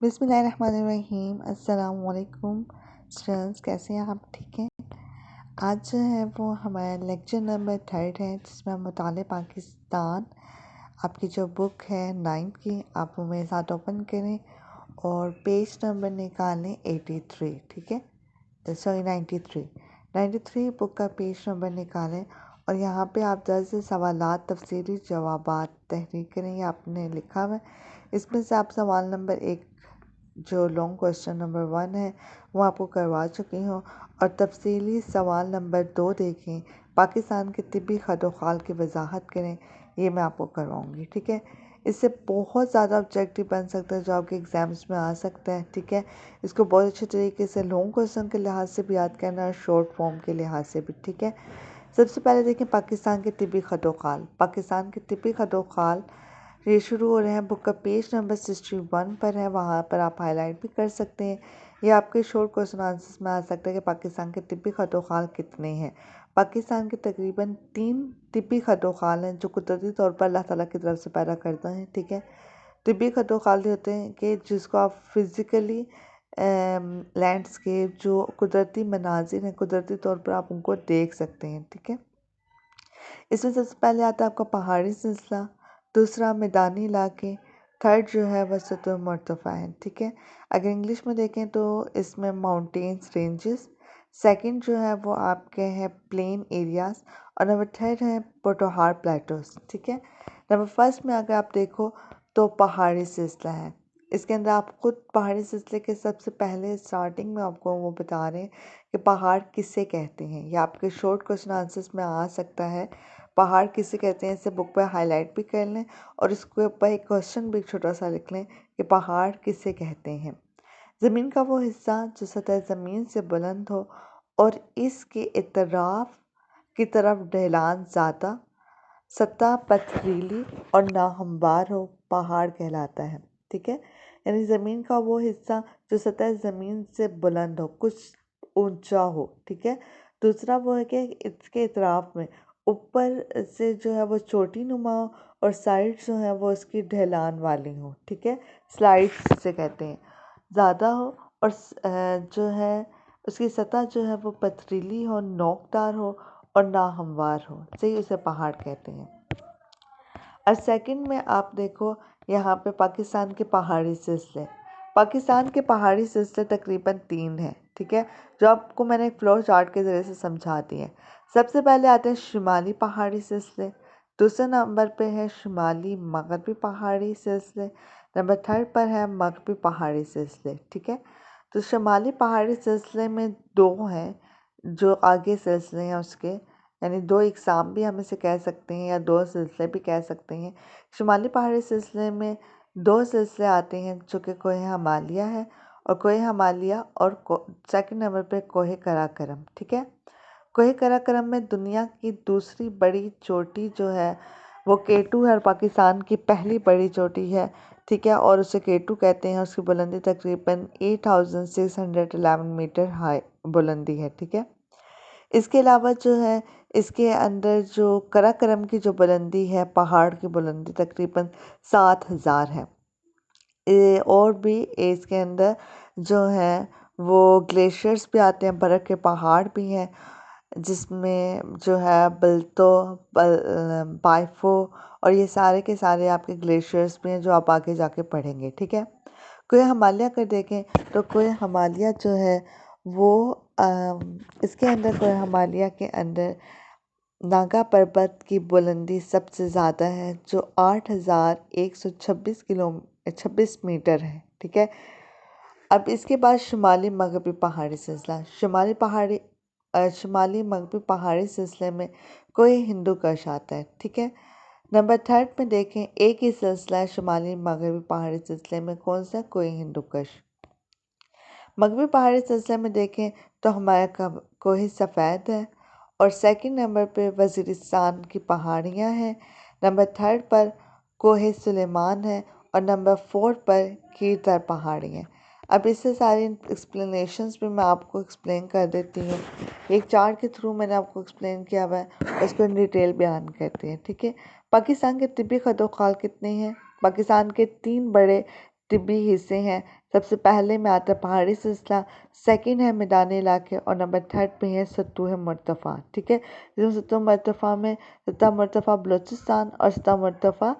बिस्मिल्लाहिर्रहमानिर्रहीम। अस्सलाम वालेकुम स्टूडेंट्स, कैसे हैं आप? ठीक हैं। आज जो है वो हमारा लेक्चर नंबर 3 है, जिसमें हम मुताले पाकिस्तान आपकी जो बुक है 9th की, आप वो मेरे साथ ओपन करें और पेज नंबर निकालें 83। ठीक है, सॉरी 93 बुक का पेज नंबर निकालें और यहाँ पे आप 10 सवालात तफसीली जवाबात तहरीर करें। ये आपने लिखा हुआ है। इसमें से आप सवाल नंबर 1 जो लॉन्ग क्वेश्चन नंबर 1 है वो आपको करवा चुकी हूँ, और तफसीली सवाल नंबर 2 देखें, पाकिस्तान के तिब्बी खदोखाल की वजाहत करें, ये मैं आपको करवाऊँगी। ठीक है, इससे बहुत ज़्यादा ऑब्जेक्टिव बन सकता है जो आपके एग्ज़ाम्स में आ सकता है। ठीक है, इसको बहुत अच्छे तरीके से लॉन्ग क्वेश्चन के लिहाज से भी याद करना और शॉर्ट फॉर्म के लिहाज से भी। ठीक है, सबसे पहले देखें पाकिस्तान के तिब्बी खदोखाल। पाकिस्तान के तिब्बी खदोखाल ये शुरू हो रहे हैं, बुक का पेज नंबर 61 पर है, वहाँ पर आप हाईलाइट भी कर सकते हैं। ये आपके शॉर्ट क्वेश्चन आंसर्स में आ सकता है कि पाकिस्तान के तिब्बी खदोखाल कितने हैं। पाकिस्तान के तकरीबन 3 तिब्बी खदोखाल हैं जो कुदरती तौर पर अल्लाह ताला की तरफ से पैदा करते हैं। ठीक है, तिब्बी खदोखाल होते हैं कि जिसको आप फिज़िकली लैंडस्केप जो कुदरती मनाजिर हैं, कुदरती तौर पर आप उनको देख सकते हैं। ठीक है, इसमें सबसे पहले आता है आपका पहाड़ी सिलसिला, दूसरा मैदानी इलाके, थर्ड जो है वसत और मरतफ़ा है। ठीक है, अगर इंग्लिश में देखें तो इसमें माउंटेन्स रेंजेस, सेकंड जो है वो आपके हैं प्लेन एरियाज़, और नंबर थर्ड है पोटोहार प्लेटोस। ठीक है, नंबर फर्स्ट में अगर आप देखो तो पहाड़ी सिलसिला है। इसके अंदर आप खुद पहाड़ी सिलसिले के सबसे पहले स्टार्टिंग में आपको वो बता रहे हैं कि पहाड़ किसे कहते हैं। या आपके शॉर्ट क्वेश्चन आंसर्स में आ सकता है पहाड़ किसे कहते हैं। इसे बुक पर हाईलाइट भी कर लें और इसके ऊपर एक क्वेश्चन भी छोटा सा लिख लें कि पहाड़ किसे कहते हैं। ज़मीन का वो हिस्सा जो सतह ज़मीन से बुलंद हो और इसके इतराफ की तरफ ढलान ज़्यादा, सतह पथरीली और नाहमवार हो, पहाड़ कहलाता है। ठीक है, यानी ज़मीन का वो हिस्सा जो सतह ज़मीन से बुलंद हो, कुछ ऊंचा हो। ठीक है, दूसरा वो है कि इसके इतराफ में ऊपर से जो है वो चोटी नुमा हो और साइड जो है वो उसकी ढलान वाली हो। ठीक है, स्लाइड्स से कहते हैं, ज़्यादा हो और जो है उसकी सतह जो है वो पथरीली हो, नोकदार हो और नाहमवार हो, सही उसे पहाड़ कहते हैं। और सेकंड में आप देखो यहाँ पे पाकिस्तान के पहाड़ी सिलसिले। पाकिस्तान के पहाड़ी सिलसिले तकरीबन 3 हैं। ठीक है, जो आपको मैंने एक फ्लो चार्ट के ज़रिए से समझा दी है। सबसे पहले आते हैं शुमाली पहाड़ी सिलसिले, दूसरे नंबर पे है शुमाली मगरबी पहाड़ी सिलसिले, नंबर 3 पर है मगरबी पहाड़ी सिलसिले। ठीक है, तो शुमाली पहाड़ी सिलसिले में 2 हैं जो आगे सिलसिले हैं उसके, यानी 2 इकसाम भी हम इसे कह सकते हैं या 2 सिलसिले भी कह सकते हैं। शुमाली पहाड़ी सिलसिले में 2 सिलसिले आते हैं जो कि कोहे हिमालय है और कोहे हिमालय और सेकंड नंबर पे कोहे कराकरम। ठीक है, कोहे कराकरम में दुनिया की दूसरी बड़ी चोटी जो है वो K2 है और पाकिस्तान की पहली बड़ी चोटी है। ठीक है, और उसे K2 कहते हैं। उसकी बुलंदी तकरीबन 8611 मीटर हाई बुलंदी है। ठीक है, इसके अलावा जो है इसके अंदर जो कराकरम की जो बुलंदी है, पहाड़ की बुलंदी तकरीबन 7000 है। और भी इसके अंदर जो है वो ग्लेशियर्स भी आते हैं, बर्फ़ के पहाड़ भी हैं, जिसमें जो है बल्तो बाइफो और ये सारे के सारे आपके ग्लेशियर्स भी हैं जो आप आगे जाके पढ़ेंगे। ठीक है, कोहे हिमालय कर देखें तो कोहे हिमालय जो है वो इसके अंदर कोहे हिमालय के अंदर नागा पर्वत की बुलंदी सबसे ज़्यादा है जो 8126 मीटर है। ठीक है, अब इसके बाद शुमाली मगरबी पहाड़ी सिलसिला। शुमाली मगरबी पहाड़ी सिलसिले में कोई हिंदू कश आता है। ठीक है, नंबर 3 में देखें एक ही सिलसिला है शुमाली मगरबी पहाड़ी सिलसिले में, कौन सा? कोई हिंदू कश। मगरबी पहाड़ी सिलसिले में देखें तो हमारा कोहे सफ़ेद है और सेकंड नंबर पे वज़ीरिस्तान की पहाड़ियाँ हैं, नंबर 3 पर कोहे सुलेमान है और नंबर 4 पर कीरतर पहाड़ी हैं। अब इससे सारी एक्सप्लेनेशंस भी मैं आपको एक्सप्लेन कर देती हूँ। एक चार्ट के थ्रू मैंने आपको एक्सप्लेन किया हुआ है, उसको डिटेल बयान करते हैं। ठीक है, पाकिस्तान के तिब्बी खदोखाल कितने हैं? पाकिस्तान के 3 बड़े तिब्बी हिस्से हैं। सबसे पहले में आता है पहाड़ी सिलसिला, सेकंड है मैदानी इलाके और नंबर थर्ड पे है सतह मुर्तफ़ा। ठीक है, जिसमें सतह मुर्तफ़ा में सतह मुर्तफ़ा बलूचिस्तान और सतह मुर्तफ़ा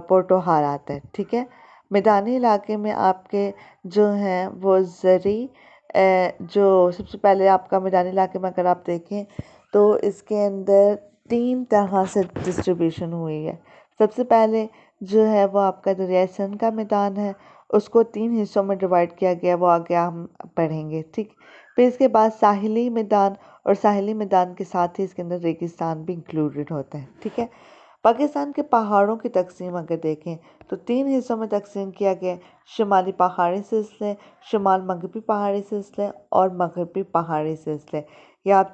पोर्टोहार आता है। ठीक है, मैदानी इलाके में आपके जो हैं वो ज़री जो सबसे पहले आपका मैदानी इलाके में अगर आप देखें तो इसके अंदर 3 तरह से डिस्ट्रीब्यूशन हुई है। सबसे पहले जो है वो आपका दरियाई सिंध का मैदान है, उसको 3 हिस्सों में डिवाइड किया गया, वो आगे हम पढ़ेंगे। ठीक, फिर इसके बाद साहिली मैदान, और साहिली मैदान के साथ ही इसके अंदर रेगिस्तान भी इंक्लूडेड होता है। ठीक है, पाकिस्तान के पहाड़ों की तकसीम अगर देखें तो 3 हिस्सों में तकसीम किया गया, शुमाली पहाड़ी सिलसिले, शुमाल मगरबी पहाड़ी सिलसिले और मगरबी पहाड़ी सिलसिले। ये आप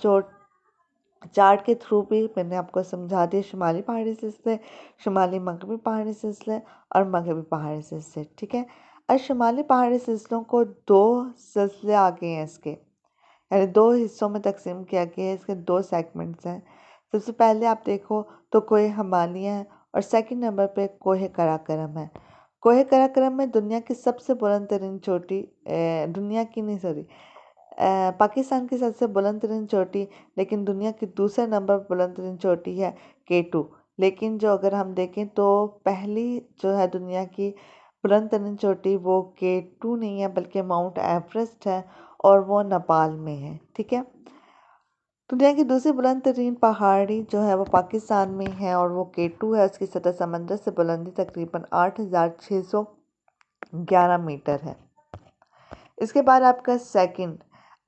चार्ट के थ्रू भी मैंने आपको समझा दिया, शुमाली पहाड़ी सिलसिले, शुमाली मगरबी पहाड़ी सिलसिले और मगरबी पहाड़ी सिलसिले। ठीक है, और शुमाली पहाड़ी सिलसिलों को 2 सिलसिले आ गए हैं इसके, यानी 2 हिस्सों में तकसीम किया गया है, इसके 2 सेगमेंट्स हैं। सबसे पहले आप देखो तो कोहे हिमालय है और सेकंड नंबर पे कोहे कराकरम है। कोहे कराकरम में दुनिया की सबसे बुलंद तरीन चोटी, दुनिया की नहीं सॉरी पाकिस्तान की सबसे बुलंद तरीन चोटी, लेकिन दुनिया की दूसरे नंबर पर बुलंद तरीन चोटी है K2। लेकिन जो अगर हम देखें तो पहली जो है दुनिया की बुलंद तरीन चोटी वो K2 नहीं है बल्कि माउंट एवरेस्ट है और वो नेपाल में है। ठीक है, दुनिया की दूसरी बुलंद तरीन पहाड़ी जो है वो पाकिस्तान में है और वो K2 है। उसकी सतह समंदर से बुलंदी तकरीबन 8611 मीटर है। इसके बाद आपका सेकंड,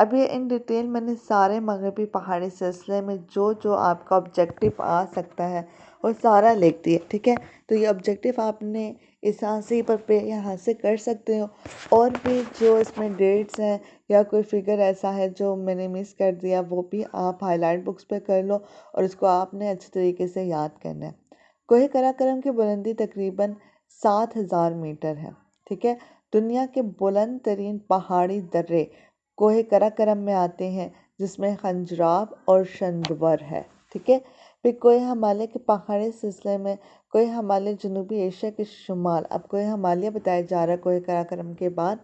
अभी इन डिटेल मैंने सारे मगरबी पहाड़ी सिलसिले में जो जो आपका ऑब्जेक्टिव आ सकता है वो सारा लिख दिया। ठीक है, तो ये ऑब्जेक्टिव आपने इस हांसी पर पे यहाँ से कर सकते हो, और भी जो इसमें डेट्स हैं या कोई फिगर ऐसा है जो मैंने मिस कर दिया वो भी आप हाईलाइट बुक्स पे कर लो और इसको आपने अच्छे तरीके से याद करना है। कोहे कराकरम की बुलंदी तकरीबन 7000 मीटर है। ठीक है, दुनिया के बुलंद तरीन पहाड़ी दर्रे कोहे कराकरम में आते हैं, जिसमें खंजराब और शंदवर है। ठीक है, फिर कोहे हिमालय के पहाड़ी सिलसिले में कोहे हिमालय जनूबी एशिया के शुमाल, अब कोहे हिमालय बताया जा रहा है कोहे कराकरम के बाद।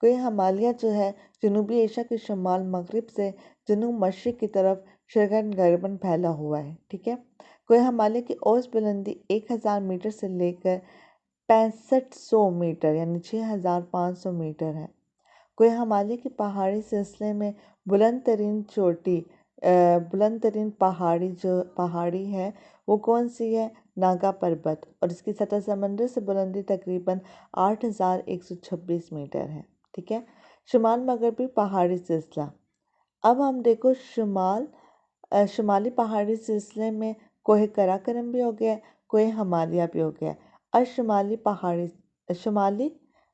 कोहे हिमालय जो है जनूबी एशिया के शुमाल मगरब से जनूब मशरक़ की तरफ शरकन गर्बन फैला हुआ है। ठीक है, कोहे हिमालय की औसत बुलंदी 1000 मीटर से लेकर 6500 मीटर यानी 6500 मीटर है। कोहे हिमालय की पहाड़ी सिलसिले में बुलंद तरीन चोटी, बुलंद तरीन पहाड़ी है वो कौन सी है? नागा पर्वत, और इसकी सतह समंदर से बुलंदी तकरीबन 8126 मीटर है। ठीक है, शुमाल मगरबी पहाड़ी सिलसिला, अब हम देखो शुमाली पहाड़ी सिलसिले में कोहे कराकरम भी हो गया, कोहे हिमालय भी हो गया। और शुमाली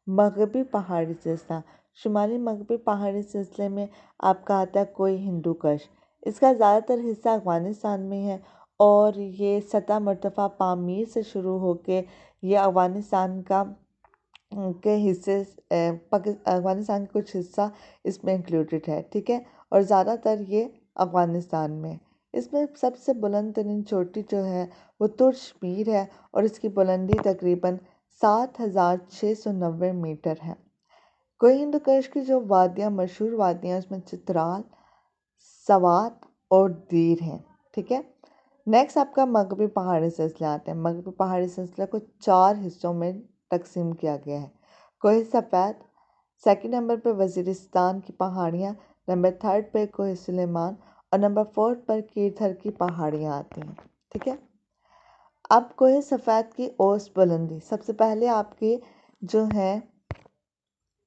मगरबी पहाड़ी सिलसिला, शुमाली मगरबी पहाड़ी सिलसिले में आपका आता है कोहे हिंदुकुश। इसका ज़्यादातर हिस्सा अफ़गानिस्तान में है और ये सतह मरतफ़ा पामीर से शुरू होकर ये अफ़गानिस्तान का के हिस्से अफ़गानिस्तान का कुछ हिस्सा इसमें इंक्लूडेड है। ठीक है, और ज़्यादातर ये अफ़गानिस्तान में। इसमें सबसे बुलंद तरीन चोटी जो है वो तुर्शमीर है और इसकी बुलंदी तकरीबन 7690 मीटर है। कोहे हिंदुकुश की जो वादियाँ मशहूर वादियाँ उसमें चित्राल, सवात और दीर हैं। ठीक है, नेक्स्ट आपका मगरबी पहाड़ी सिलसिला आते हैं। मगरबी पहाड़ी सिलसिले को 4 हिस्सों में तकसीम किया गया है। कोहे सफ़ेद, सेकंड नंबर पे वज़ीरिस्तान की पहाड़ियाँ, नंबर थर्ड पे कोहे सुलेमान और नंबर फोर्थ पर कीरथर की पहाड़ियाँ आती हैं। ठीक है, अब कोहे सफ़ेद की औसत बुलंदी, सबसे पहले आपकी जो है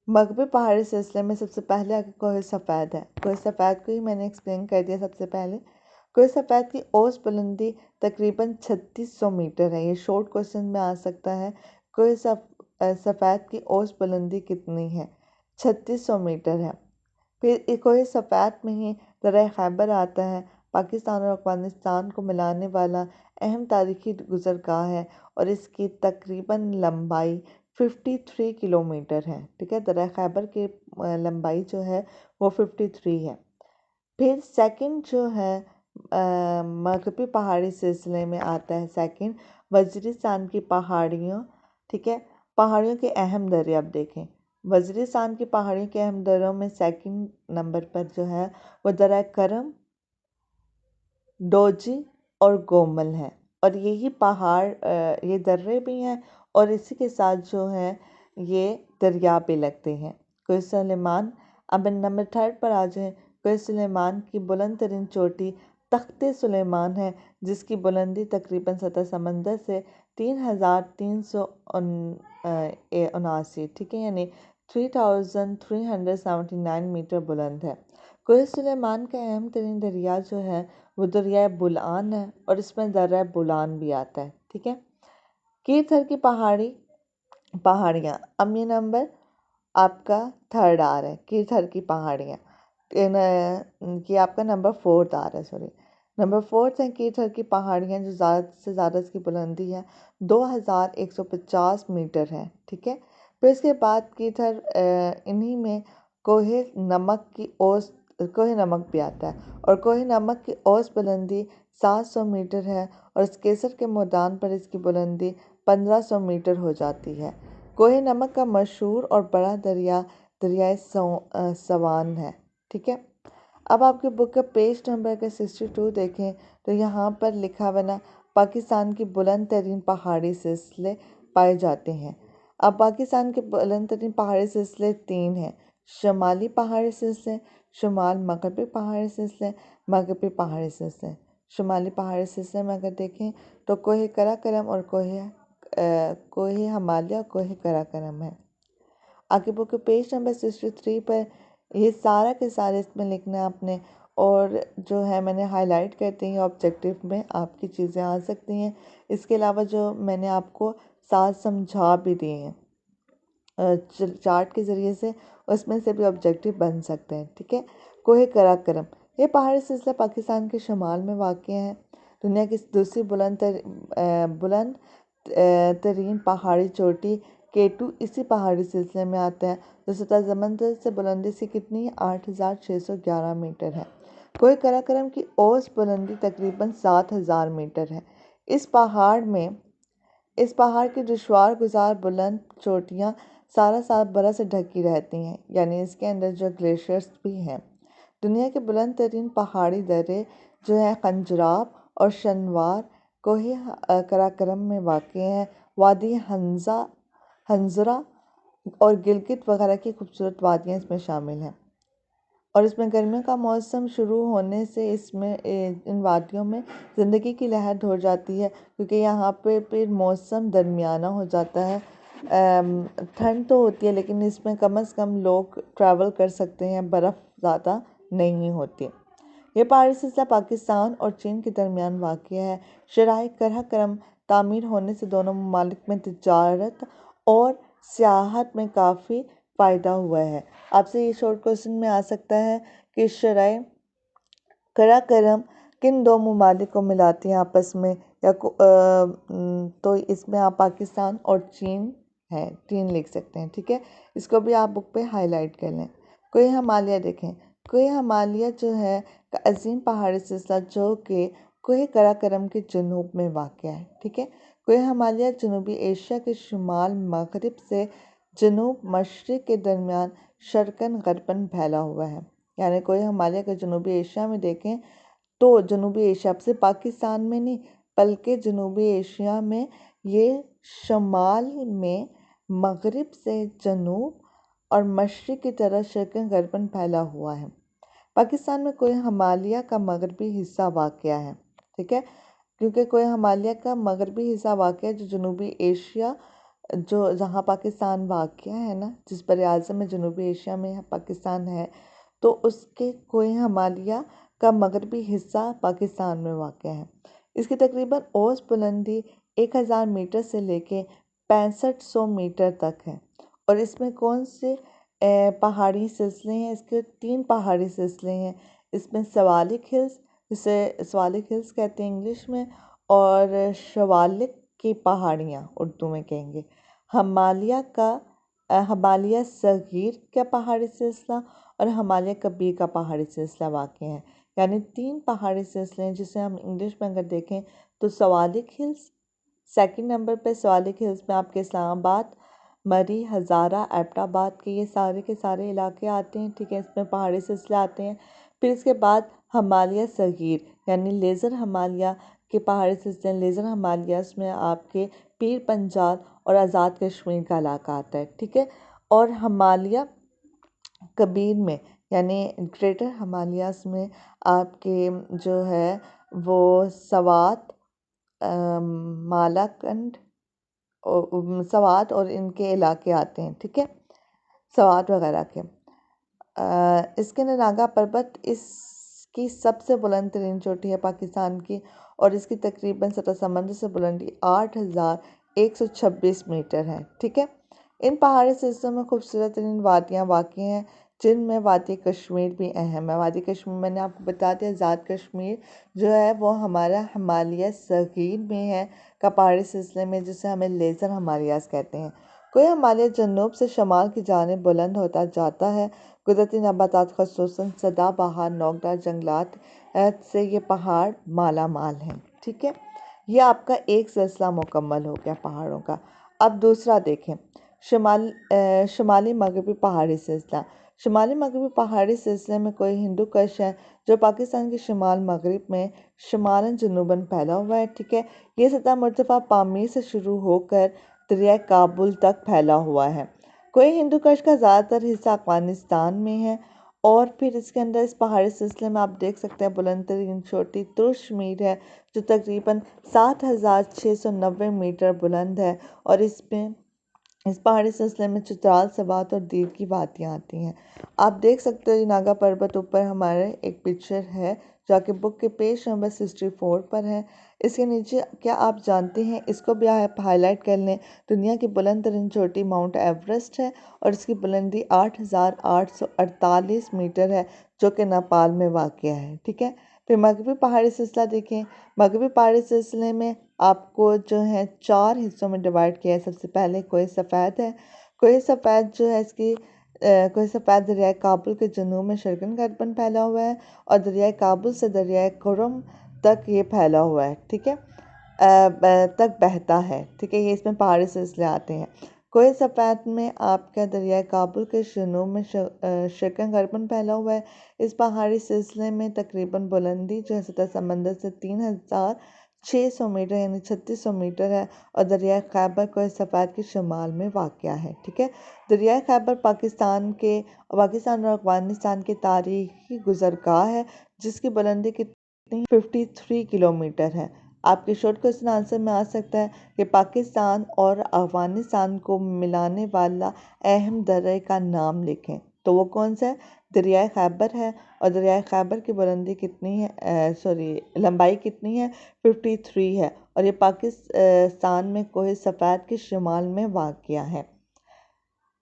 मगरबी पहाड़ी सिलसिले में सबसे पहले आगे कोहे सफ़ेद है। कोहे सफ़ेद को ही मैंने एक्सप्लेन कर दिया सबसे पहले। कोहे सफ़ेद की औसत बुलंदी तकरीबन 3600 मीटर है। ये शॉर्ट क्वेश्चन में आ सकता है, कोहे सफ़ेद की औसत बुलंदी कितनी है? 3600 मीटर है। फिर कोहे सफ़ेद में ही दर्रा खैबर आता है, पाकिस्तान और अफ़गानिस्तान को मिलाने वाला अहम तारीखी गुज़रगाह है और इसकी तकरीबन लंबाई 53 किलोमीटर है। ठीक है, दर्रा खैबर की लंबाई जो है वो 53 है। फिर सेकंड जो है मगरबी पहाड़ी सिलसिले में आता है सेकंड वज़ीरिस्तान की पहाड़ियों। ठीक है, पहाड़ियों के अहम दर्रे अब देखें। वज़ीरिस्तान की पहाड़ियों के अहम दर्रों में सेकंड नंबर पर जो है वो दर्रा करम, डोजी और गोमल हैं। और यही पहाड़ ये दर्रे भी हैं और इसी के साथ जो है ये दरिया भी लगते हैं। कोह सुलेमान, अब नंबर थर्ड पर आ जाएं। कोह सुलेमान की बुलंद तरीन चोटी तख्ते सुलेमान है, जिसकी बुलंदी तकरीबन सतह समंदर से 3,379 ठीक है, यानी 3,379 मीटर बुलंद है। कोह सुलेमान का अहम तरीन दरिया जो है वो दरिया बुलान है और इसमें दर्रा बुलान भी आता है। ठीक है, कीथर की पहाड़ियाँ, अब ये नंबर आपका थर्ड आ रहा है। कीथर की पहाड़ियाँ ये आपका नंबर फोर्थ आ रहा है, सॉरी नंबर फोर्थ है। कीथर की पहाड़ियाँ जो ज़्यादा से ज़्यादा इसकी बुलंदी है 2,150 मीटर है। ठीक है, फिर इसके बाद कीथर इन्हीं में कोहे नमक की ओस, कोहे नमक भी आता है और कोहे नमक की औसत बुलंदी 700 मीटर है और इस केसर के मैदान पर इसकी बुलंदी 1500 मीटर हो जाती है। कोहे नमक का मशहूर और बड़ा दरियाए सवान है। ठीक है, अब आपके बुक का पेज नंबर का 62 देखें तो यहाँ पर लिखा बना पाकिस्तान की बुलंद तरीन पहाड़ी सिलसिले पाए जाते हैं। अब पाकिस्तान के बुलंद तरीन पहाड़ी सिलसिले 3 हैं। शुमाली पहाड़ी सिलसिले, शुमाल मगरबी पहाड़ी सिलसिले, मगरबी पहाड़ी सिलसिले। शुमाली पहाड़ी सिलसिले में अगर देखें तो कोहे कराकरम और कोहे हिमालय और कोहे कराकरम है। आगे बुक के पेज नंबर 63 पर ये सारा के सारे इसमें लिखना है आपने, और जो है मैंने हाईलाइट करती हैं ऑब्जेक्टिव में आपकी चीज़ें आ सकती हैं। इसके अलावा जो मैंने आपको साथ समझा भी दिए हैं चार्ट के ज़रिए से, उसमें से भी ऑब्जेक्टिव बन सकते हैं। ठीक है, कोहे कराकरम, ये पहाड़ी सिलसिला पाकिस्तान के शुमाल में वाक़ है। दुनिया की दूसरी बुलंद तरीन पहाड़ी चोटी K2 इसी पहाड़ी सिलसिले में आता है, जो सतह समंदर से बुलंदी से कितनी 8,611 मीटर है। कोहे कराकरम की औसत बुलंदी तकरीबन 7,000 मीटर है। इस पहाड़ की दुश्वार गुजार बुलंद चोटियाँ सारा साल बर्फ़ से ढकी रहती हैं, यानी इसके अंदर जो ग्लेशियर्स भी हैं। दुनिया के बुलंद तरीन पहाड़ी दर्रे जो हैं खंजराब और शनवार कोहे कराकरम में वाक़ हैं। वादी हंजरा और गिलगित वगैरह की खूबसूरत वादियाँ इसमें शामिल हैं और इसमें गर्मियों का मौसम शुरू होने से इन वादियों में ज़िंदगी की लहर दौड़ जाती है, क्योंकि यहाँ पे फिर मौसम दरमियाना हो जाता है। ठंड तो होती है लेकिन इसमें कम से कम लोग ट्रैवल कर सकते हैं, बर्फ़ ज़्यादा नहीं होती। ये पहाड़ी सिलसिला पाकिस्तान और चीन के दरमियान वाक़ है। शराह कराकरम तामीर होने से दोनों ममालिक में तिजारत और सियाहत में काफ़ी फ़ायदा हुआ है। आपसे ये शॉर्ट क्वेश्चन में आ सकता है कि शराह कराकरम किन दो ममालिक को मिलाती हैं आपस में, तो इसमें आप पाकिस्तान और चीन लिख सकते हैं। ठीक है, इसको भी आप बुक पे हाईलाइट कर लें। कोहे हिमालय देखें, कोहे हिमालय जो है का अजीम पहाड़ी सिलसिला जो कि कोहे कराकरम के जनूब में वाक़ है। ठीक है, कोहे हिमालय जनूबी एशिया के शुमाल मगरब से जनूब मशरिक़ के दरमियान शर्क़न गरबन फैला हुआ है। यानी कोहे हिमालय का जनूबी एशिया में देखें तो जनूबी एशिया से पाकिस्तान में नहीं बल्कि जनूबी एशिया में ये शुमाल में मगरिब से जनूब और मशरिक़ की तरफ शर्क़न गरबन फैला हुआ है। पाकिस्तान में कोहे हिमालय का मगरबी हिस्सा वाक़ है। ठीक है, क्योंकि कोहे हिमालय का मगरबी हिस्सा वाक़ है जो जनूबी एशिया जो जहाँ पाकिस्तान वाक़ है ना, जिस बर आज़म में जनूबी एशिया में पाकिस्तान है, तो उसके कोहे हिमालय का मगरबी हिस्सा पाकिस्तान में वाक़ है। इसकी तकरीबन औसत बुलंदी 1,000 मीटर से लेके 6500 मीटर तक है। और इसमें कौन से पहाड़ी सिलसिले हैं? इसके 3 पहाड़ी सिलसिले हैं। इसमें सवालिक हिल्स, जिसे सवालिक हिल्स कहते हैं इंग्लिश में, और शवालिक की पहाड़ियाँ उर्दू में कहेंगे। हिमालय सगीर का पहाड़ी सिलसिला और हिमालय कबीर का पहाड़ी सिलसिला वाक़ है। यानी 3 पहाड़ी सिलसिले हैं, जिसे हम इंग्लिश में अगर देखें तो सवालिक हिल्स, सेकंड नंबर पे सवालिक हिल्स में आपके इस्लामाबाद मरी, हज़ारा, एबटाबाद के ये सारे इलाके आते हैं। ठीक है, इसमें पहाड़ी सिलसिले आते हैं। फिर इसके बाद हिमालय सगीर यानी लेज़र हिमालय के पहाड़ी सिलसिले, लेज़र हिमालय में आपके पीर पंजाल और आज़ाद कश्मीर का इलाका आता है। ठीक है, और हिमालय कबीर में यानी ग्रेटर हिमालयाज़ में आपके जो है वो सवात, मालाकंड, सवात और इनके इलाके आते हैं। ठीक है, सवात वगैरह के। इसके नागा पर्वत इसकी सबसे बुलंद तरीन चोटी है पाकिस्तान की, और इसकी तकरीबन सतह समंदर से बुलंदी 8,126 मीटर है। ठीक है, इन पहाड़ी सिलसिलों में खूबसूरत तरीन वादियाँ वाक़ई हैं, जिनमें वादी कश्मीर भी अहम है। वादी कश्मीर मैंने आपको बता दिया, आज़ाद कश्मीर जो है वो हमारा हिमालय सगीर में है का पहाड़ी सिलसिले में, जिसे हमें लेज़र हिमालयाज़ कहते हैं। कोई हिमालय जनूब से शमाल की जानिब बुलंद होता जाता है। कुदरती नबातात ख़ुसूसन सदाबहार नौकदार जंगलात से ये पहाड़ माला माल हैं। ठीक है, ये आपका एक सिलसिला मुकम्मल हो गया पहाड़ों का। अब दूसरा देखें, शुमाली मगरबी पहाड़ी सिलसिला। शुमाली मगरबी पहाड़ी सिलसिले में कोई हिंदू कश है जो पाकिस्तान के शुमाल मगरब में शुमालन जनूबन फैला हुआ है। ठीक है, ये सतह मुर्तफ़ा पामीर से शुरू होकर दरिया काबुल तक फैला हुआ है। कोई हिंदू कश का ज़्यादातर हिस्सा अफ़गानिस्तान में है। और फिर इसके अंदर इस पहाड़ी सिलसिले में आप देख सकते हैं बुलंद तरीन चोटी तुर्शमीर है, जो तकरीबन 7,690 मीटर बुलंद है, और इसमें इस पहाड़ी सिलसिले में चित्राल, सवात और दीर की वादियाँ आती हैं। आप देख सकते हो ये नागा पर्वत ऊपर हमारे एक पिक्चर है जो कि बुक के पेज नंबर 64 पर है। इसके नीचे क्या आप जानते हैं, इसको भी आप हाईलाइट कर लें, दुनिया की बुलंद तरीन चोटी माउंट एवरेस्ट है, और इसकी बुलंदी 8,848 मीटर है, जो कि नेपाल में वाक़ है। ठीक है, फिर मगरबी पहाड़ी सिलसिला देखें। मगरबी पहाड़ी सिलसिले में आपको जो है 4 हिस्सों में डिवाइड किया है। सबसे पहले कोह सफ़ेद है। कोह सफ़ेद जो है इसकी कोह सफ़ेद दरियाए काबुल के जनूब में शर्कन गर्दन फैला हुआ है, और दरियाए काबुल से दरियाए कुरम तक ये फैला हुआ है। ठीक है, तक बहता है। ठीक है, ये इसमें पहाड़ी सिलसिले आते हैं। कोह सफ़ेद में आपका दरियाए काबुल के जनूब में शर्कन गर्दन फैला हुआ है। इस पहाड़ी सिलसिले में तकरीबन बुलंदी जो है सतह समंदर से 3,600 मीटर यानी 3,600 मीटर है, और दरिया खैबर कोह सफ़ेद के शुमाल में वाक़ है। ठीक है, दरिया खैबर पाकिस्तान और अफ़गानिस्तान के तारीखी गुज़रगाह है, जिसकी बुलंदी कितनी 53 किलोमीटर है। आपके शॉर्ट क्वेश्चन आंसर में आ सकता है कि पाकिस्तान और अफ़गानिस्तान को मिलाने वाला अहम दर्रे का नाम लिखें, तो वो कौन सा है? दरियाए खैबर है, और दरियाए खैबर की बुलंदी कितनी है, लंबाई कितनी है? 53 है, और ये पाकिस्तान में कोह सफ़ेद के शुमाल में वाक़ है।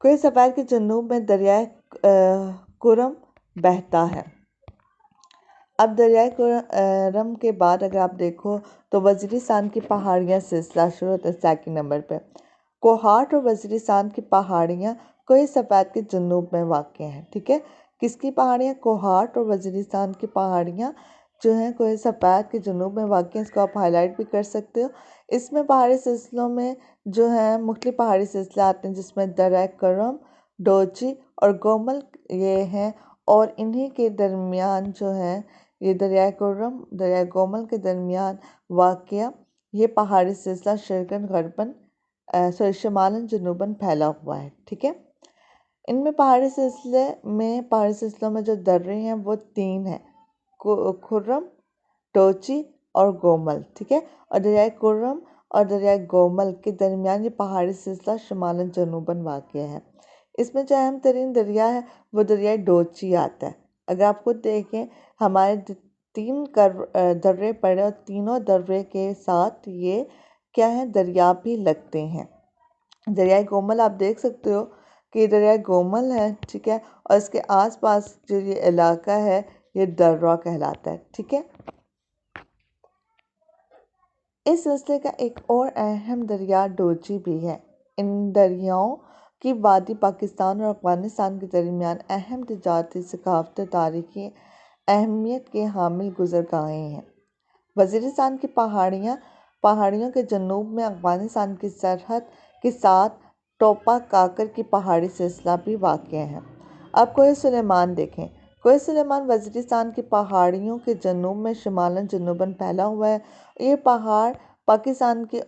कोह सफ़ेद के जनूब में दरियाए कुरम बहता है। अब दरियाए कुरम के बाद अगर आप देखो तो वज़ीरिस्तान की पहाड़ियाँ सिलसिला शुरू होता है सेकंड नंबर पे। कोहाट और वज़ीरिस्तान की पहाड़ियाँ कोह सफ़ेद के जनूब में वाक़ हैं। ठीक है, किसकी पहाड़ियाँ? कोहाट और वज़ीरिस्तान की पहाड़ियाँ जो हैं कोह सफ़ेद के जनूब में वाक़ हैं। इसको आप हाईलाइट भी कर सकते हो। इसमें पहाड़ी सिलसिलों में जो है मुख्तलिफ पहाड़ी सिलसिले आते हैं, जिसमें दरियाए करम, डोची और गोमल ये हैं, और इन्हीं के दरमियान जो है ये दरियाए कुर्रम दरियाए गोमल के दरमियान वाक़या ये पहाड़ी सिलसिला शर्कन गरबन शुमालन जनूबन फैला हुआ है। ठीक है, इनमें पहाड़ी सिलसिलों में जो दर्रे हैं वो 3 हैं, खुर्रम, टोची और गोमल। ठीक है, और दरियाए कुर्रम और दरियाए गोमल के दरमियान ये पहाड़ी सिलसिला शुमालन जनूबन वाक़ है। इसमें जो अहम तरीन दरिया है वो दरियाए डोची आता है। अगर आप खुद देखें, हमारे 3 दर्रे पड़े, और तीनों दर्रे के साथ ये क्या है, दरिया भी लगते हैं। दरियाए गोमल आप देख सकते हो कि दरियाए गोमल है। ठीक है, और इसके आसपास जो ये इलाका है ये दर्रा कहलाता है। ठीक है, इस सिलसिले का एक और अहम दरिया डोची भी है। इन दरियाओं की वादी पाकिस्तान और अफ़गानिस्तान के दरमियान अहम तिजारती, सकाफ़ती, तारीख़ी अहमियत के हामिल गुज़रगाहें हैं। वज़ीरिस्तान की पहाड़ियों के जनूब में अफ़गानिस्तान की सरहद के साथ टोपा काकर की पहाड़ी सिलसिला भी वाक़ है। अब कोह सुलेमान देखें। कोह सुलेमान वज़ीरिस्तान की पहाड़ियों के जनूब में शिमालन जनूबन फैला हुआ है। ये पहाड़ पाकिस्तान के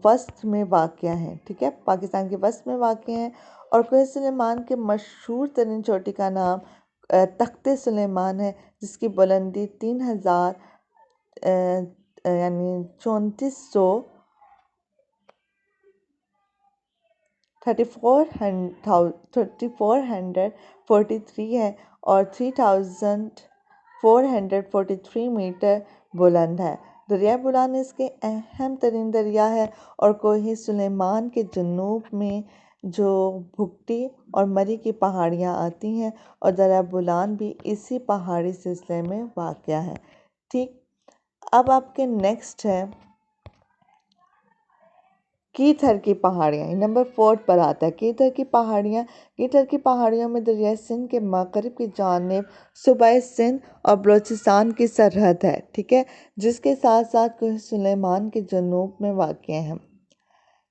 वस्त में वाक़ है, ठीक है, पाकिस्तान के वस्त में वाक़ है। और कोह सुलेमान के मशहूर तरीन चोटी का नाम तख्ते सुलेमान है, जिसकी बुलंदी 3000 यानी 3443 है और 3443 मीटर बुलंद है। दरिया बुलान इसके अहम तरीन दरिया है और कोह सुलेमान के जनूब में जो भुगटी और मरी की पहाड़ियाँ आती हैं और दरिया बुलान भी इसी पहाड़ी सिलसिले में वाक़ है। ठीक, अब आपके नेक्स्ट है कीथर की पहाड़ियाँ। नंबर 4 पर आता है कीथर की पहाड़ियाँ। कीथर की पहाड़ियों में दरिया सिंध के मगरिब की जानिब सूबाए सिंध और बलूचिस्तान की सरहद है, ठीक है, जिसके साथ साथ कोह सुलेमान के जनूब में वाक़ हैं।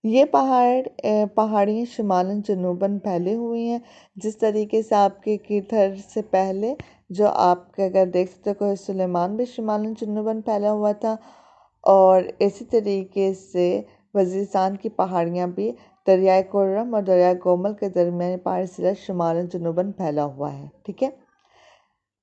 ये पहाड़ियाँ शिमालन जनूबन फैली हुई हैं। जिस तरीके से आपके कीथर से पहले जो आपके अगर देख सकते हो कोह सुलेमान भी शिमालन जनूबन फैला हुआ था, और इसी तरीके से वज़ीरिस्तान की पहाड़ियाँ भी दरियाए खुर्रम और दरियाए गोमल के दरमियान पहाड़ी सिलसिला शिमालन जनूबन फैला हुआ है, ठीक है।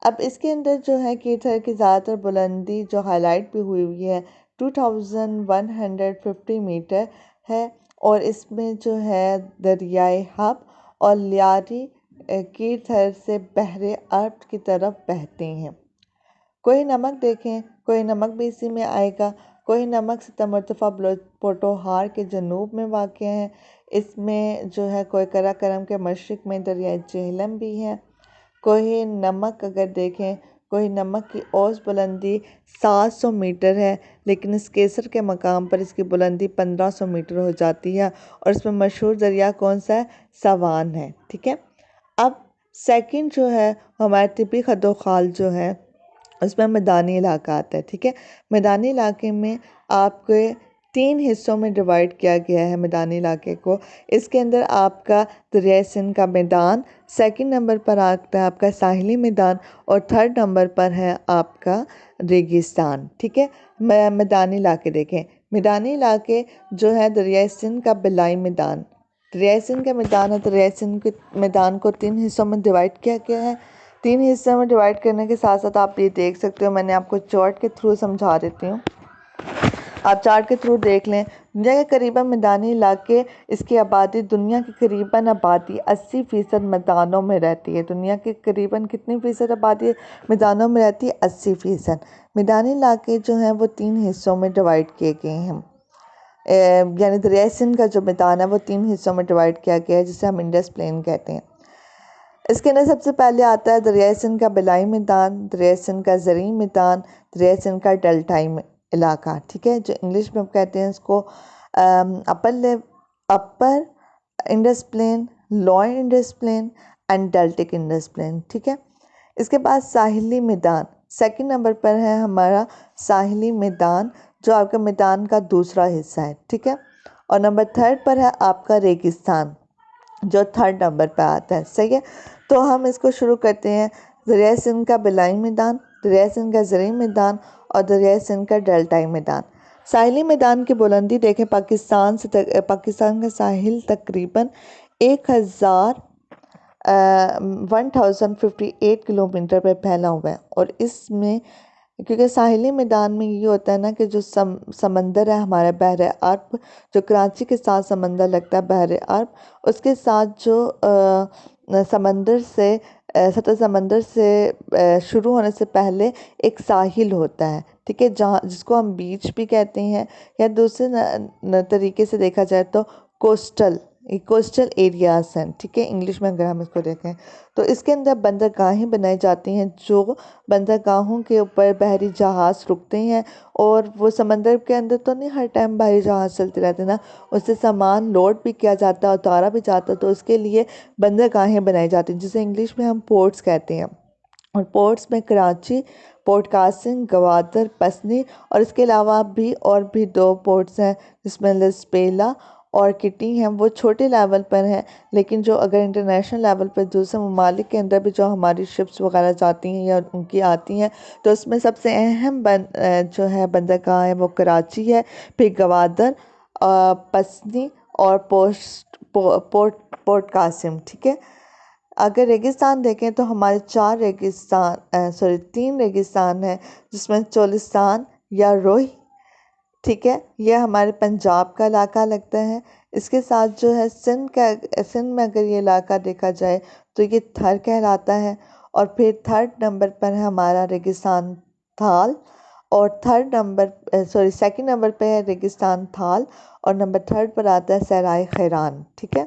अब इसके अंदर जो है कीथर की ज़्यादातर बुलंदी जो हाईलाइट भी हुई है 2150 मीटर है, और इसमें जो है दरियाए हब और लियारी कीथर से बहरे अरब की तरफ बहते हैं। कोह नमक देखें, कोह नमक भी इसी में आएगा। कोह नमक सितमरतफ़ा पोटोहार के जनूब में वाक़ है। इसमें जो है कोह कराकरम के मशरिक़ में दरिया जेहलम भी है। कोह नमक अगर देखें, कोह नमक की औसत बुलंदी 700 मीटर है, लेकिन इस केसर के मकाम पर इसकी बुलंदी 1500 मीटर हो जाती है, और इसमें मशहूर दरिया कौन सा है? सवान है, ठीक है। अब सेकंड जो है हमारे तिब्बी खदोखाल जो है उसमें मैदानी इलाका आता है, ठीक है। मैदानी इलाके में आपके 3 हिस्सों में डिवाइड किया गया है मैदानी इलाके को। इसके अंदर आपका दरिया सिंध का मैदान, सेकंड नंबर पर आता है आपका साहिली मैदान, और थर्ड नंबर पर है आपका रेगिस्तान, ठीक है। मैदानी इलाके देखें, मैदानी इलाके जो है दरिया सिंध का बिलाई मैदान, दरिया सिंध का मैदान है। दरिया सिंध के मैदान को 3 हिस्सों में डिवाइड किया गया है। 3 हिस्सों में डिवाइड करने के साथ साथ आप ये देख सकते हो, मैंने आपको चार्ट के थ्रू समझा देती हूँ, आप चार्ट के थ्रू देख लें। दुनिया के करीबन मैदानी इलाके, इसकी आबादी, दुनिया की करीबन आबादी 80% मैदानों में रहती है। दुनिया के करीबन कितनी फ़ीसद आबादी मैदानों में रहती है? 80%। मैदानी इलाके जो हैं वो 3 हिस्सों में डिवाइड किए गए हैं, यानी दरिया सिंध का जो मैदान है वो 3 हिस्सों में डिवाइड किया गया है, जिसे हम इंडस प्लेन कहते हैं। इसके अंदर सबसे पहले आता है दरिया सिंध का बिलाई मैदान, दरिया सिंध का ज़री मैदान, दरिया सिंध का डेल्टाई इलाका, ठीक है, जो इंग्लिश में कहते हैं इसको upper Indus plain, lower Indus plain and deltaic Indus plain, ठीक है। इसके बाद साहिली मैदान, सेकंड नंबर पर है हमारा साहिली मैदान, जो आपके मैदान का दूसरा हिस्सा है, ठीक है। और नंबर 3 पर है आपका रेगिस्तान, जो 3rd नंबर पर आता है, सही है। तो हम इसको शुरू करते हैं। दरिया सिंध का बिलाई मैदान, दरिया सिंध का ज़री मैदान और दरिया सिंध का डेल्टाई मैदान। साहिली मैदान की बुलंदी देखें, पाकिस्तान का साहिल तकरीबन 1058 किलोमीटर पर फैला हुआ है, और इसमें क्योंकि साहिली मैदान में ये होता है ना कि जो समंदर है हमारा बहर अरब, जो कराची के साथ समंदर लगता है बहर अरब, उसके साथ जो समंदर से सतह समंदर से शुरू होने से पहले एक साहिल होता है, ठीक है, जहाँ जिसको हम बीच भी कहते हैं, या दूसरे तरीके से देखा जाए तो कोस्टल एरियाज़ हैं, ठीक है, इंग्लिश में अगर हम इसको देखें तो। इसके अंदर बंदरगाहें बनाई जाती हैं, जो बंदरगाहों के ऊपर बहरी जहाज़ रुकते हैं, और वो समंदर के अंदर तो नहीं हर टाइम बहरी जहाज़ चलते रहते ना, उससे सामान लोड भी किया जाता है, उतारा भी जाता है, तो उसके लिए बंदरगाहें बनाई जाती हैं, जिसे इंग्लिश में हम पोर्ट्स कहते हैं। और पोर्ट्स में कराची, पोर्ट कासिम, गवादर, पसनी, और इसके अलावा भी और भी 2 पोर्ट्स हैं, जिसमें लसपेला और किटी हैं वो छोटे लेवल पर हैं, लेकिन जो अगर इंटरनेशनल लेवल पर दूसरे ममालिक के अंदर भी जो हमारी शिप्स वगैरह जाती हैं या उनकी आती हैं, तो उसमें सबसे अहम जो है बंदरगाह है वो कराची है, फिर गवादर, पसनी और पोर्ट कासिम। ठीक है। अगर रेगिस्तान देखें तो हमारे तीन रेगिस्तान हैं, जिसमें चोलिस्तान या रोही, ठीक है, ये हमारे पंजाब का इलाका लगता है। इसके साथ जो है सिंध में अगर ये इलाका देखा जाए तो ये थर कहलाता है। और फिर थर्ड नंबर पर है हमारा रेगिस्तान थाल, और सेकंड नंबर पे है रेगिस्तान थाल, और नंबर थर्ड पर आता है सहराए खैरान। ठीक है।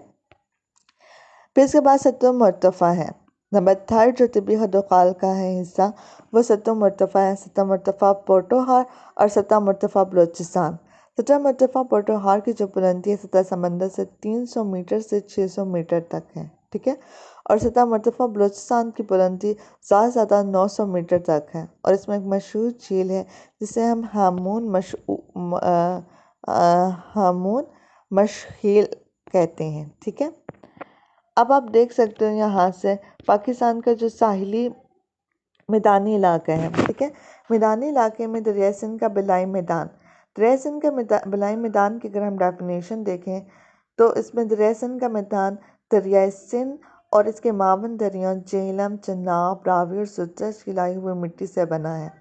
फिर इसके बाद सत्तो मुर्तफ़ा है। नंबर थर्ड जो तिबी हदोकाल का है हिस्सा, वो सत्तो मुर्तफ़ा है। सत्ता मुर्तफ़ा पोटोहार और सत्ता मुर्तफ़ा बलूचिस्तान। सत्ता मुर्तफ़ा पोटोहार की जो बुलंदी है सतह समंदर से 300 मीटर से 600 मीटर तक है। ठीक है। और सत्ता मुर्तफ़ा बलूचिस्तान की बुलंदी ज़्यादा से ज़्यादा 900 मीटर तक है। और इसमें एक मशहूर झील है जिसे हम हामून मशहील कहते हैं। ठीक है। अब आप देख सकते हो यहाँ से पाकिस्तान का जो साहिली मैदानी इलाका है। ठीक है। मैदानी इलाके में दरिया सिंध का बिलाई मैदान, दरिया सिंध का बिलाई मैदान की अगर हम डेफिनेशन देखें तो इसमें दरिया सिंध का मैदान दरिया सिंध और इसके मावन दरियाओं झेलम, चनाब, रावी और सतलज की लाई हुई मिट्टी से बना है।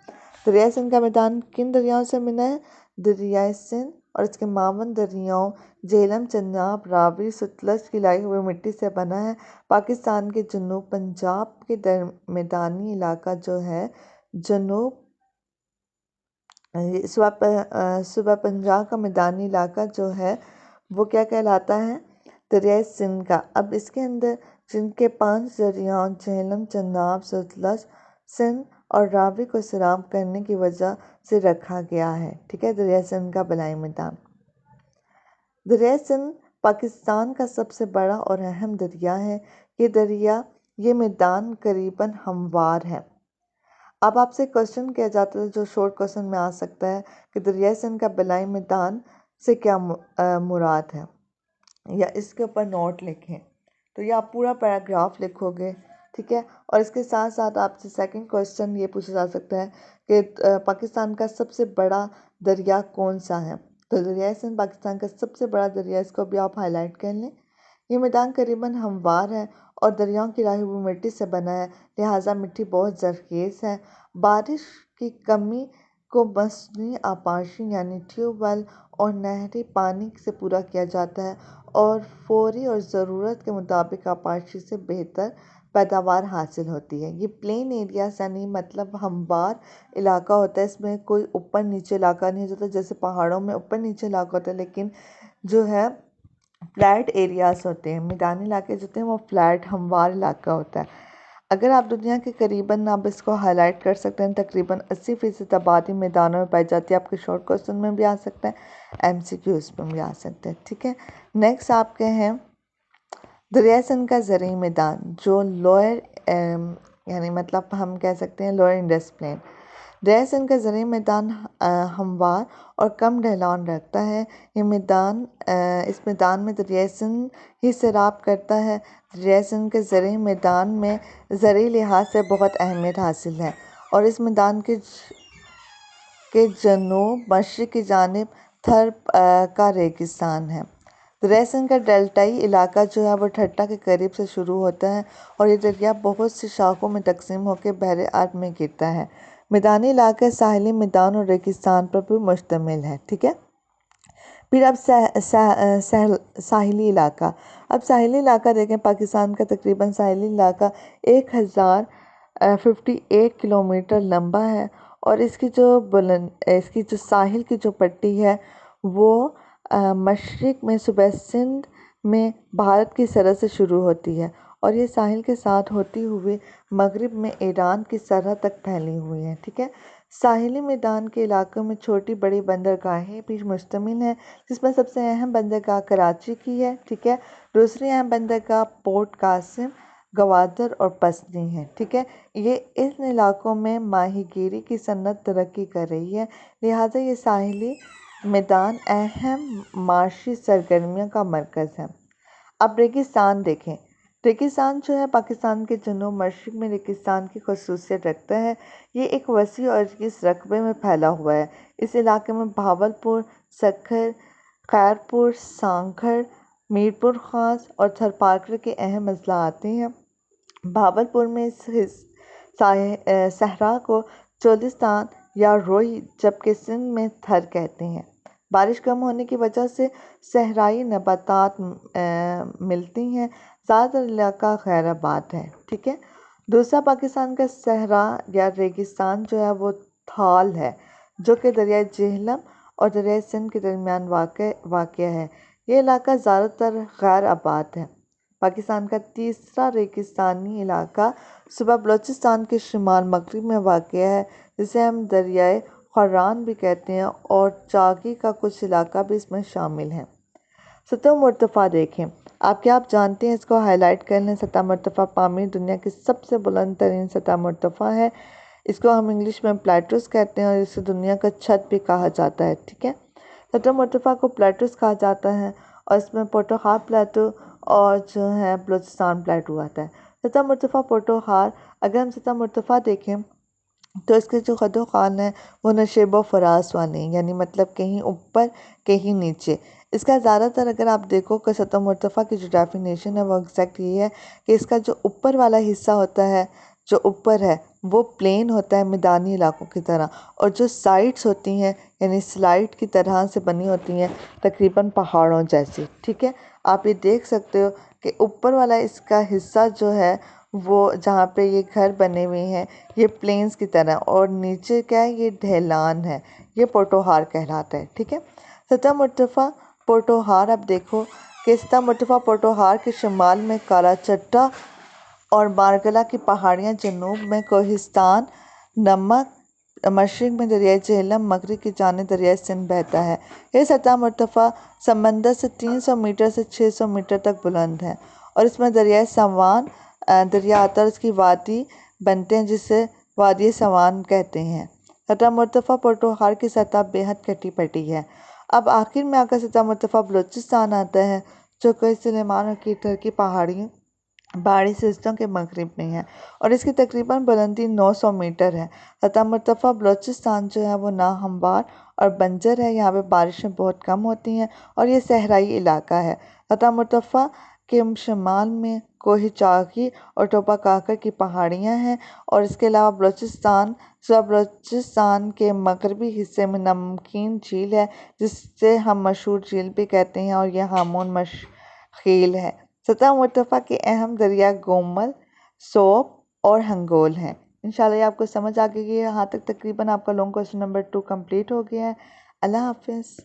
दरिया सिंध का मैदान किन दरियाओं से बना है? दरिया सिंध और इसके मावन दरियाओं झेलम, चनाब, रावी, सतलज की लाई हुई मिट्टी से बना है। पाकिस्तान के जनूब पंजाब के मैदानी इलाका जो है जनूब सुबह पंजाब का मैदानी इलाका जो है वो क्या कहलाता है? दरिया सिंध का। अब इसके अंदर जिनके 5 दरियाओं झेलम, चनाब, सतलज, सिंध और रावी को सैराब करने की वजह से रखा गया है। ठीक है। दरिया सिंध का बलाई मैदान। दरिया सिंध पाकिस्तान का सबसे बड़ा और अहम दरिया है। ये मैदान करीबन हमवार है। अब आपसे क्वेश्चन किया जाता है जो शॉर्ट क्वेश्चन में आ सकता है कि दरिया सिंध का बलाई मैदान से क्या मुराद है, या इसके ऊपर नोट लिखें। तो ये आप पूरा पैराग्राफ लिखोगे। ठीक है। और इसके साथ साथ आपसे सेकंड क्वेश्चन ये पूछा जा सकता है कि पाकिस्तान का सबसे बड़ा दरिया कौन सा है? तो दरिया सिंध पाकिस्तान का सबसे बड़ा दरिया, इसको भी आप हाईलाइट कर लें। ये मैदान करीबन हमवार है और दरियाओं की राही हुई मिट्टी से बना है, लिहाजा मिट्टी बहुत ज़रखेज़ है। बारिश की कमी को मसनूई आपाशी यानी ट्यूबवेल और नहरी पानी से पूरा किया जाता है, और फौरी और ज़रूरत के मुताबिक आपाशी से बेहतर पैदावार हासिल होती है। ये प्लेन एरिया यानी मतलब हमवार इलाका होता है। इसमें कोई ऊपर नीचे इलाका नहीं होता, जैसे पहाड़ों में ऊपर नीचे इलाका होता है, लेकिन जो है फ्लैट एरियाज होते हैं। मैदानी इलाके जो होते हैं वो फ्लैट हमवार इलाका होता है। अगर आप दुनिया के करीबन आप इसको हाईलाइट कर सकते हैं, तकरीबन 80% आबादी मैदानों में पाई जाती है। आपके शॉर्ट क्वेश्चन में भी आ सकता है, MCQs में भी आ सकते हैं। ठीक है। नेक्स्ट आपके हैं दरिया सिंध का ज़रूरी मैदान जो लोअर यानी मतलब हम कह सकते हैं लोअर इंडस प्लेन। दरिया सिंध का ज़रूरी मैदान हमवार और कम ढलान रखता है। इस मैदान में दरिया सिंध ही सैराब करता है। दरिया सिंध के ज़रूरी मैदान में ज़रूरी लिहाज से बहुत अहमियत हासिल है, और इस मैदान के जनूब मशरक़ की जानिब थर का रेगिस्तान है। दरिया सिंध का डेल्टाई इलाका जो है वो ठट्टा के करीब से शुरू होता है, और ये दरिया बहुत सी शाखों में तकसीम होकर बहरे अरब में गिरता है। मैदानी इलाका साहिली मैदान और रेगिस्तान पर भी मुश्तमिल है। ठीक है। फिर अब साहिली इलाका। अब साहिली इलाका देखें, पाकिस्तान का तकरीबन साहिली इलाका 1058 किलोमीटर लंबा है, और इसकी जो साहिल की जो पट्टी है वो मशरिक़ में सूबा सिंध में भारत की सरहद से शुरू होती है, और ये साहिल के साथ होती हुई मगरिब में ईरान की सरहद तक फैली हुई है। ठीक है। साहिली मैदान के इलाकों में छोटी बड़ी बंदरगाहें भी मुश्तमिल हैं, जिसमें सबसे अहम बंदरगाह कराची की है। ठीक है। दूसरी अहम बंदरगाह पोर्ट कासिम, गवादर और पसनी है। ठीक है। ये इन इलाकों में माहीगीरी की सनत तरक्की कर रही है, लिहाजा ये साहिली मैदान अहम माशी सरगर्मियों का मरकज़ है। अब रेगिस्तान देखें। रेगिस्तान जो है पाकिस्तान के जनूब मशरक़ में रेगिस्तान की खसूसियत रखता है। ये एक वसी और इस रकबे में फैला हुआ है। इस इलाके में भावलपुर, सखर, खैरपुर, सांखर, मीरपुर ख़ास और थरपारकर के अहम अजला आते हैं। भावलपुर में सहरा को चोलिस्तान या रोई, जबकि सिंध में थर कहते हैं। बारिश कम होने की वजह से सहराई नबातात मिलती हैं। ज़्यादातर इलाका गैर आबाद है। ठीक है। दूसरा पाकिस्तान का सहरा या रेगिस्तान जो है वो थाल है, जो कि दरियाए जेहलम और दरियाए सिंध के दरमियान वाक़ है। ये इलाका ज़्यादातर गैर आबाद है। पाकिस्तान का तीसरा रेगिस्तानी इलाका सूबा बलूचिस्तान के शुमाल मगरब में वाक़ है, जिसे हम दरियाए ख़ुरान भी कहते हैं, और चागी का कुछ इलाका भी इसमें शामिल है। सतह मुर्तफ़ा देखें। आप जानते हैं, इसको हाईलाइट कर लें। सतह मुर्तफ़ा पामीर दुनिया की सबसे बुलंद तरीन सतह मुर्तफ़ा है। इसको हम इंग्लिश में प्लेटूस कहते हैं और इसे दुनिया का छत भी कहा जाता है। ठीक है। सतह मुर्तफ़ा को प्लेटूस कहा जाता है और इसमें पोटोहार प्लेटू और जो है बलूचिस्तान प्लेटू आता है। सतह मुर्तफ़ा पोटोहार, अगर हम सतह मुर्तफ़ा देखें तो इसके जो ख़दो ख़ान है वो नशेब व फरास वाले हैं, यानी मतलब कहीं ऊपर कहीं नीचे। इसका ज़्यादातर अगर आप देखो कि सतह मुर्तफ़ा की जो डेफिनेशन है वो एग्जैक्ट ये है कि इसका जो ऊपर वाला हिस्सा होता है, जो ऊपर है वो प्लेन होता है मैदानी इलाकों की तरह, और जो साइड्स होती हैं यानी स्लाइड की तरह से बनी होती हैं, तकरीबन पहाड़ों जैसी। ठीक है। आप ये देख सकते हो कि ऊपर वाला इसका हिस्सा जो है वो जहाँ पे ये घर बने हुए हैं ये प्लेन्स की तरह, और नीचे क्या है, ये ढलान है, ये पोटोहार कहलाता है। ठीक है। सतह मुर्तफ़ा पोटोहार, अब देखो कि सतह मुर्तफ़ा पोटोहार के शुमाल में काला चट्टा और मारगला की पहाड़ियाँ, जनूब में कोहिस्तान, नमक, मशरक़ में दरियाए जेहलम, मगरब की जानिब दरियाए सिंध बहता है। यह सतह मुर्तफ़ा समंदर से 300 मीटर से 600 मीटर तक बुलंद है, और इसमें दरियाए सवान दरिया आता है, उसकी वादी बनते हैं, जिसे वादी सवान कहते हैं। सतह मुर्तफ़ा पोटोहार की सतह बेहद कटी पटी है। अब आखिर में आकर सतह मुर्तफ़ा बलूचिस्तान आता है, जो कि सुलेमान और कीटर की पहाड़ी सिस्टम के मगरब में है, और इसकी तकरीबन बुलंदी 900 मीटर है। सतह मुर्तफ़ा बलूचिस्तान जो है वो नाहमवार और बंजर है। यहाँ पे बारिशें बहुत कम होती हैं और ये सहराई इलाका है। सतह मुर्तफ़ा के शुमाल में कोही चागी और टोपा काकर की पहाड़ियाँ हैं, और इसके अलावा बलूचिस्तान के मगरबी हिस्से में नमकीन झील है, जिससे हम मशहूर झील भी कहते हैं, और यह हामून मशखील है। सतह मुर्तफ़ा के अहम दरिया गोमल, सोप और हंगोल हैं। इंशाल्लाह ये आपको समझ आ गई है। यहाँ तक तकरीबन आपका लॉन्ग क्वेश्चन नंबर 2 कंप्लीट हो गया है। अल्लाह हाफिज़।